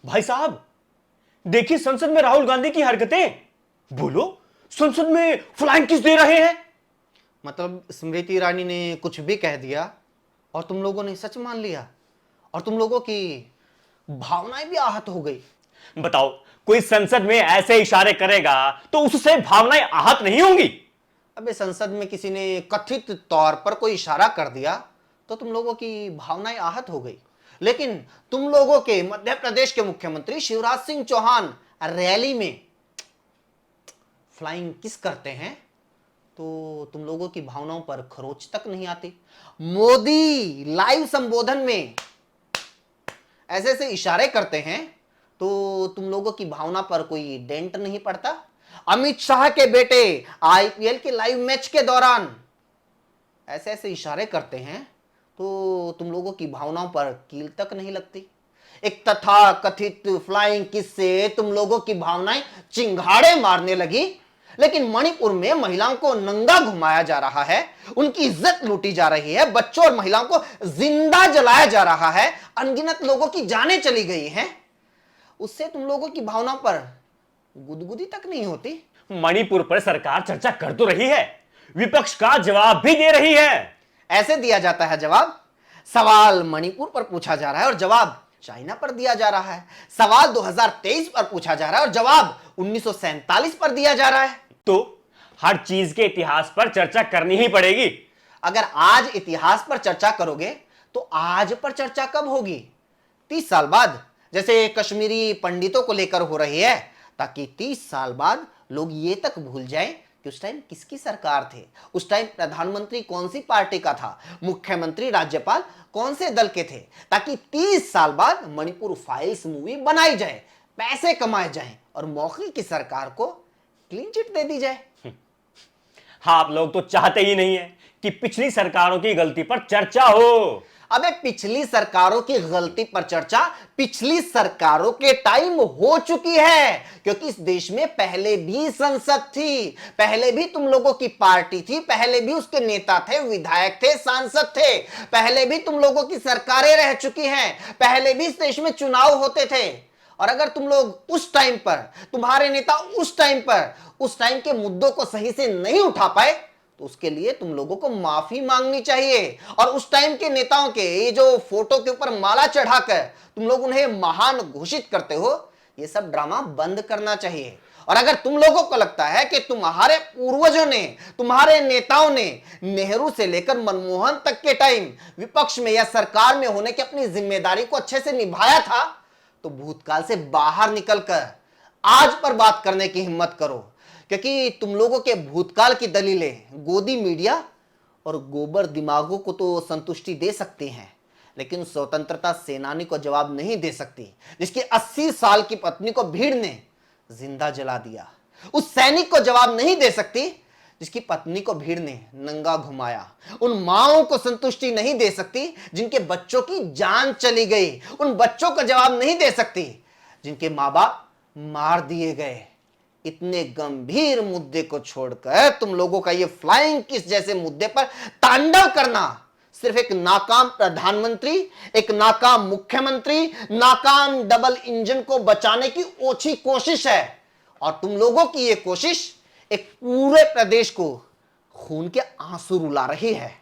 भाई साहब, देखिए संसद में राहुल गांधी की हरकतें। बोलो, संसद में फ्लाइंग किस दे रहे हैं? मतलब स्मृति ईरानी ने कुछ भी कह दिया और तुम लोगों ने सच मान लिया और तुम लोगों की भावनाएं भी आहत हो गई। बताओ, कोई संसद में ऐसे इशारे करेगा तो उससे भावनाएं आहत नहीं होंगी? अबे संसद में किसी ने कथित तौर पर कोई इशारा कर दिया तो तुम लोगों की भावनाएं आहत हो गई, लेकिन तुम लोगों के मध्य प्रदेश के मुख्यमंत्री शिवराज सिंह चौहान रैली में फ्लाइंग किस करते हैं तो तुम लोगों की भावनाओं पर खरोच तक नहीं आती। मोदी लाइव संबोधन में ऐसे ऐसे इशारे करते हैं तो तुम लोगों की भावना पर कोई डेंट नहीं पड़ता। अमित शाह के बेटे आईपीएल के लाइव मैच के दौरान ऐसे ऐसे इशारे करते हैं तो तुम लोगों की भावनाओं पर कील तक नहीं लगती। एक तथा कथित फ्लाइंग किस से तुम लोगों की भावनाएं चिंगाड़े मारने लगी, लेकिन मणिपुर में महिलाओं को नंगा घुमाया जा रहा है, उनकी इज्जत लूटी जा रही है, बच्चों और महिलाओं को जिंदा जलाया जा रहा है, अनगिनत लोगों की जानें चली गई हैं, उससे तुम लोगों की भावनाओं पर गुदगुदी तक नहीं होती। मणिपुर पर सरकार चर्चा कर तो रही है, विपक्ष का जवाब भी दे रही है। ऐसे दिया जाता है जवाब? सवाल मणिपुर पर पूछा जा रहा है और जवाब चाइना पर दिया जा रहा है। सवाल 2023 पर पूछा जा रहा है और जवाब 1947 पर दिया जा रहा है। तो हर चीज के इतिहास पर चर्चा करनी ही पड़ेगी। अगर आज इतिहास पर चर्चा करोगे तो आज पर चर्चा कब होगी? 30 साल बाद, जैसे कश्मीरी पंडितों को लेकर हो रही है, ताकि 30 साल बाद लोग ये तक भूल जाएं कि उस टाइम किसकी सरकार थे, उस टाइम प्रधानमंत्री कौन सी पार्टी का था, मुख्यमंत्री राज्यपाल कौन से दल के थे, ताकि 30 साल बाद मणिपुर फाइल्स मूवी बनाई जाए, पैसे कमाए जाएं और मौके की सरकार को क्लीन चिट दे दी जाए। हाँ, आप लोग तो चाहते ही नहीं है कि पिछली सरकारों की गलती पर चर्चा हो। अबे पिछली सरकारों की गलती पर चर्चा पिछली सरकारों के टाइम हो चुकी है, क्योंकि इस देश में पहले भी संसद थी, पहले भी तुम लोगों की पार्टी थी, पहले भी उसके नेता थे, विधायक थे, सांसद थे, पहले भी तुम लोगों की सरकारें रह चुकी हैं, पहले भी इस देश में चुनाव होते थे। और अगर तुम लोग उस टाइम पर, तुम्हारे नेता उस टाइम पर उस टाइम के मुद्दों को सही से नहीं उठा पाए तो उसके लिए तुम लोगों को माफी मांगनी चाहिए और उस टाइम के नेताओं के ये जो फोटो के ऊपर माला चढ़ाकर तुम लोग उन्हें महान घोषित करते हो, ये सब ड्रामा बंद करना चाहिए। और अगर तुम लोगों को लगता है कि तुम्हारे पूर्वजों ने, तुम्हारे नेताओं ने नेहरू से लेकर मनमोहन तक के टाइम विपक्ष में या सरकार में होने की अपनी जिम्मेदारी को अच्छे से निभाया था, तो भूतकाल से बाहर निकलकर आज पर बात करने की हिम्मत करो, क्योंकि तुम लोगों के भूतकाल की दलीलें गोदी मीडिया और गोबर दिमागों को तो संतुष्टि दे सकती हैं, लेकिन स्वतंत्रता सेनानी को जवाब नहीं दे सकती जिसकी 80 साल की पत्नी को भीड़ ने जिंदा जला दिया। उस सैनिक को जवाब नहीं दे सकती जिसकी पत्नी को भीड़ ने नंगा घुमाया। उन माओं को संतुष्टि नहीं दे सकती जिनके बच्चों की जान चली गई। उन बच्चों को जवाब नहीं दे सकती जिनके माँ बाप मार दिए गए। इतने गंभीर मुद्दे को छोड़कर तुम लोगों का ये फ्लाइंग किस जैसे मुद्दे पर तांडव करना सिर्फ एक नाकाम प्रधानमंत्री, एक नाकाम मुख्यमंत्री, नाकाम डबल इंजन को बचाने की ओछी कोशिश है। और तुम लोगों की ये कोशिश एक पूरे प्रदेश को खून के आंसू रुला रही है।